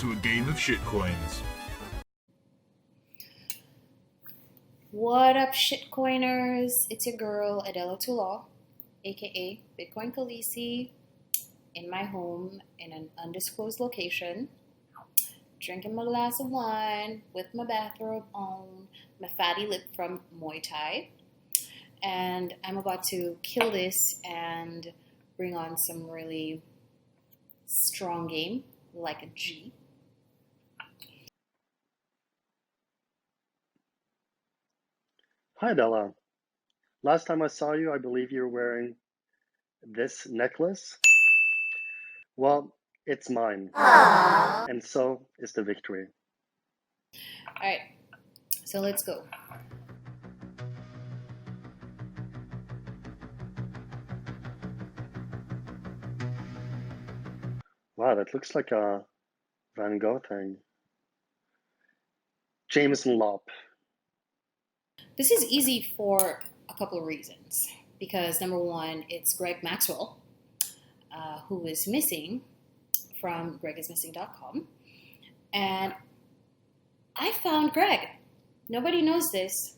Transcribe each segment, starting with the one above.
to A Game of Shitcoins. What up, shitcoiners? It's your girl, Adella Toulon, aka Bitcoin Khaleesi, in my home in an undisclosed location, drinking my glass of wine with my bathrobe on, my fatty lip from Muay Thai, and I'm about to kill this and bring on some really strong game, like a G. Hi, Adella. Last time I saw you, I believe you were wearing this necklace. Well, it's mine. Aww. And so is the victory. Alright, so let's go. Wow, that looks like a Van Gogh thing. Jameson Lopp. This is easy for a couple of reasons. Because number one, it's Greg Maxwell, who is missing from gregismissing.com. And I found Greg. Nobody knows this,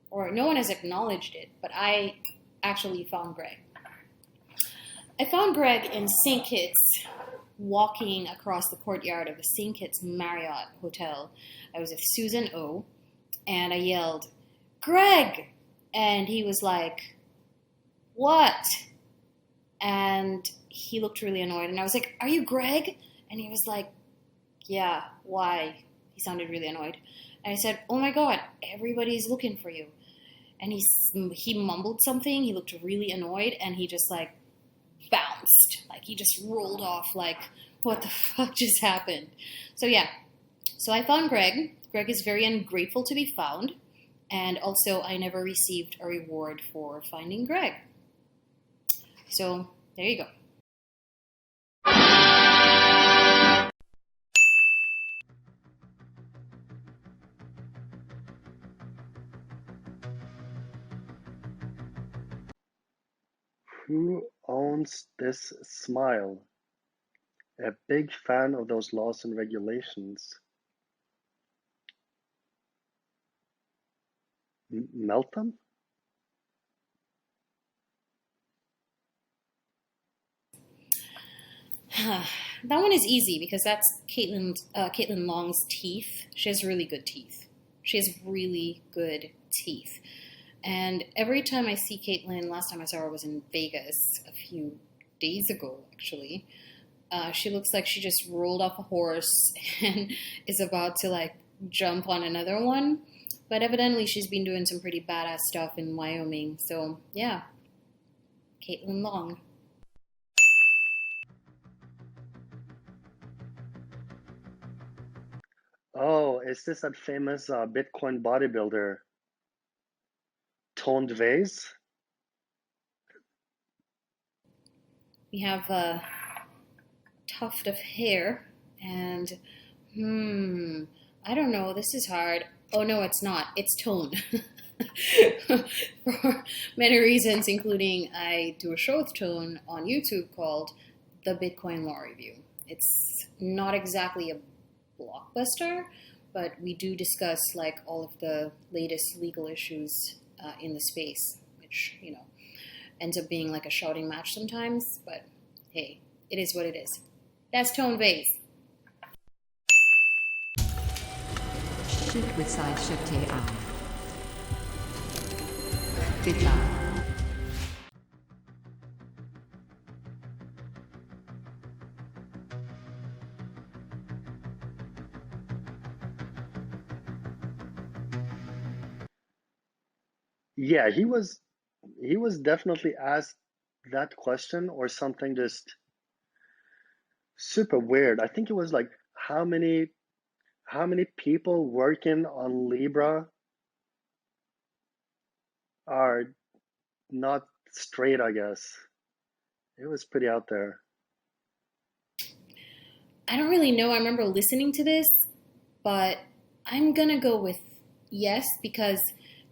or no one has acknowledged it, but I actually found Greg. I found Greg in St. Kitts, walking across the courtyard of the St. Kitts Marriott Hotel. I was with Susan O, and I yelled, "Greg!" And he was like, "What?" And he looked really annoyed. And I was like, "Are you Greg?" And he was like, "Yeah, why?" He sounded really annoyed. And I said, "Oh my God, everybody's looking for you." And he mumbled something. He looked really annoyed. And he just like bounced. Like he just rolled off like, what the fuck just happened? So yeah. So I found Greg. Greg is very ungrateful to be found. And also, I never received a reward for finding Greg. So, there you go. Who owns this smile? A big fan of those laws and regulations. Melton? That one is easy because that's Kaitlyn Long's teeth. She has really good teeth. She has really good teeth. And every time I see Kaitlyn, last time I saw her was in Vegas a few days ago, actually. She looks like she just rolled off a horse and is about to like jump on another one. But evidently she's been doing some pretty badass stuff in Wyoming. So yeah, Kaitlyn Long. Oh, is this that famous Bitcoin bodybuilder, Toned Vays? We have a tuft of hair and I don't know, this is hard. Oh no, it's not. It's tone. For many reasons, including I do a show with Tone on YouTube called The Bitcoin Law Review. It's not exactly a blockbuster, but we do discuss like all of the latest legal issues in the space, which, you know, ends up being like a shouting match sometimes, but hey, it is what it is. That's Tone Vays. Shit with side shift AI. Good job. Yeah, he was definitely asked that question or something just super weird. I think it was like how many people working on Libra are not straight, I guess. It was pretty out there. I don't really know. I remember listening to this, but I'm gonna go with yes, because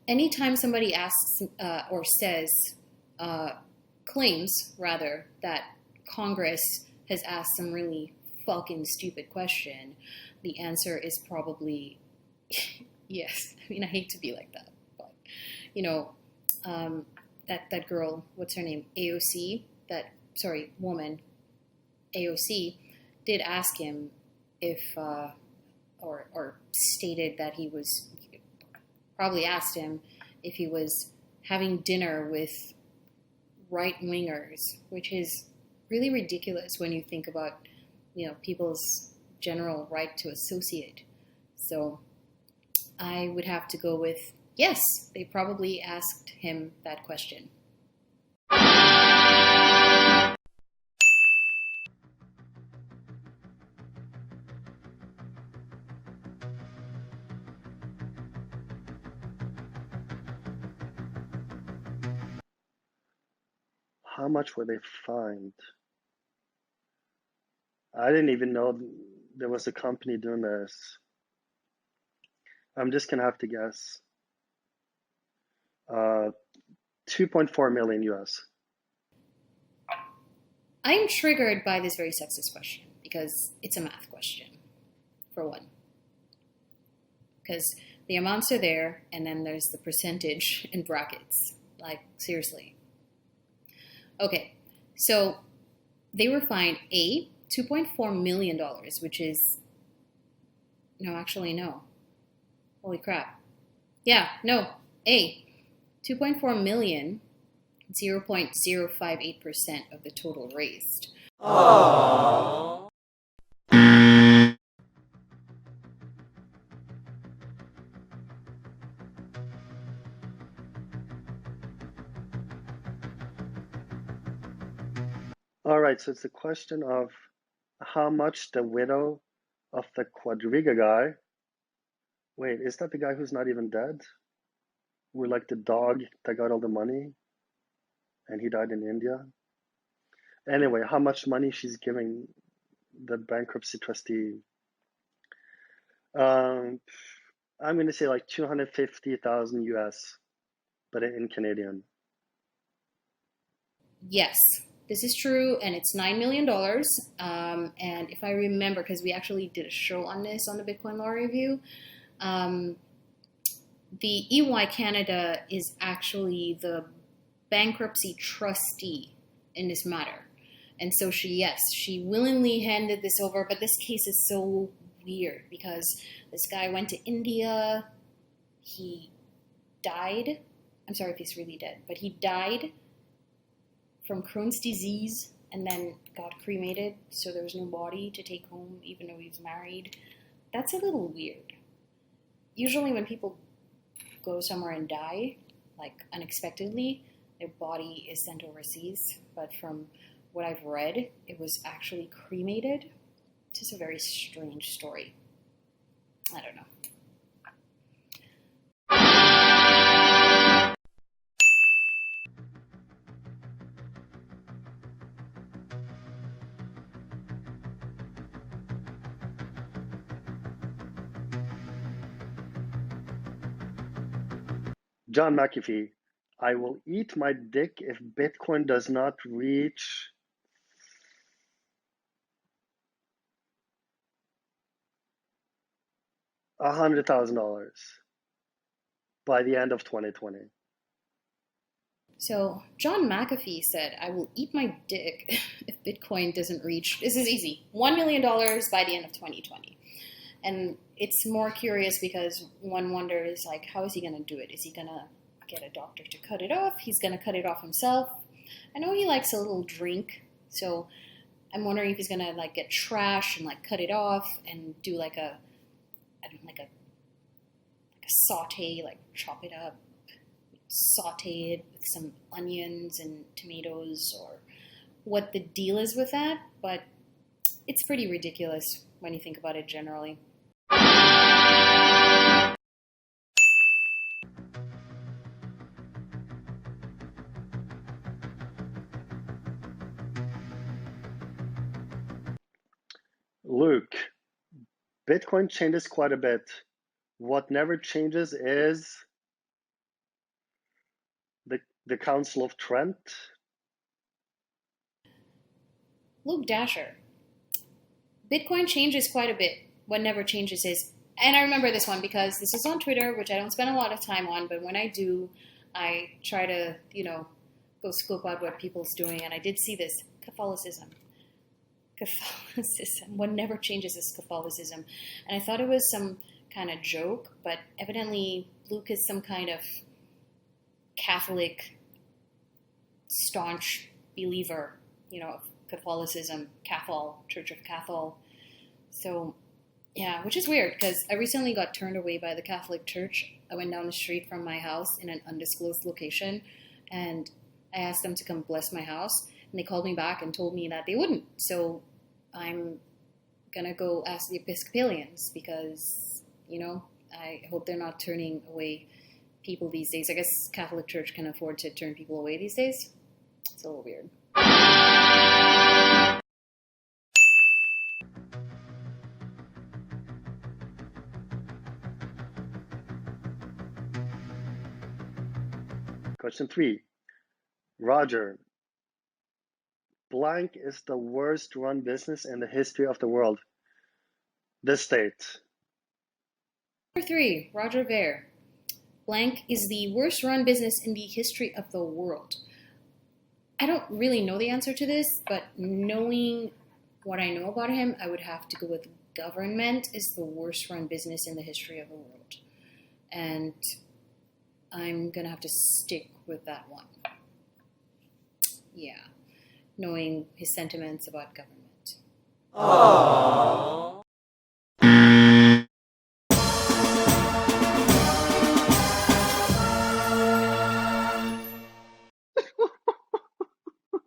anytime somebody asks or says, claims rather, that Congress has asked some really fucking stupid question, the answer is probably yes. I mean, I hate to be like that, but you know, that girl, what's her name, AOC, woman, AOC, did ask him if, or stated that he was, probably asked him if he was having dinner with right-wingers, which is really ridiculous when you think about, people's general right to associate. So I would have to go with yes, they probably asked him that question. How much were they fined? I didn't even know there was a company doing this. I'm just gonna have to guess. 2.4 million US. I'm triggered by this very sexist question because it's a math question, for one. Because the amounts are there, and then there's the percentage in brackets. Like, seriously. Okay, so they were fined $2.4 million, which is, no, actually, no. Holy crap. Yeah, no, 2.4 million, 0.058% of the total raised. Aww. All right, so it's a question of how much the widow of the Quadriga guy. Wait, is that the guy who's not even dead? We're like the dog that got all the money and he died in India. Anyway, how much money she's giving the bankruptcy trustee? I'm going to say like 250,000 US, but in Canadian. Yes, this is true, and it's $9 million. And if I remember, because we actually did a show on this on the Bitcoin Law Review, the EY Canada is actually the bankruptcy trustee in this matter. And so she willingly handed this over, but this case is so weird because this guy went to India, he died. I'm sorry if he's really dead, but he died from Crohn's disease and then got cremated, so there was no body to take home even though he was married. That's a little weird. Usually when people go somewhere and die, like unexpectedly, their body is sent overseas, but from what I've read, it was actually cremated. It's just a very strange story. I don't know. John McAfee, I will eat my dick if Bitcoin does not reach $100,000 by the end of 2020. So John McAfee said, I will eat my dick if Bitcoin doesn't reach, this is easy, $1 million by the end of 2020. And it's more curious because one wonders, like, how is he going to do it? Is he going to get a doctor to cut it off? He's going to cut it off himself. I know he likes a little drink, so I'm wondering if he's going to, like, get trash and, like, cut it off and do, like, a saute, like, chop it up, saute it with some onions and tomatoes, or what the deal is with that, but it's pretty ridiculous when you think about it generally. Luke, Bitcoin changes quite a bit. What never changes is the Council of Trent. Luke Dasher, Bitcoin changes quite a bit. What never changes is, and I remember this one because this is on Twitter, which I don't spend a lot of time on, but when I do, I try to, go scope out what people's doing. And I did see this, Catholicism. What never changes is Catholicism. And I thought it was some kind of joke, but evidently Luke is some kind of Catholic staunch believer, of Catholicism, Church of Cathol. So, yeah, which is weird because I recently got turned away by the Catholic Church. I went down the street from my house in an undisclosed location, and I asked them to come bless my house, and they called me back and told me that they wouldn't. So I'm going to go ask the Episcopalians because, I hope they're not turning away people these days. I guess Catholic Church can afford to turn people away these days. It's a little weird. Question 3. Roger, blank is the worst run business in the history of the world. The state. Number 3, Roger Ver. Blank is the worst run business in the history of the world. I don't really know the answer to this, but knowing what I know about him, I would have to go with government is the worst run business in the history of the world. And I'm going to have to stick with that one. Yeah, knowing his sentiments about government. Aww.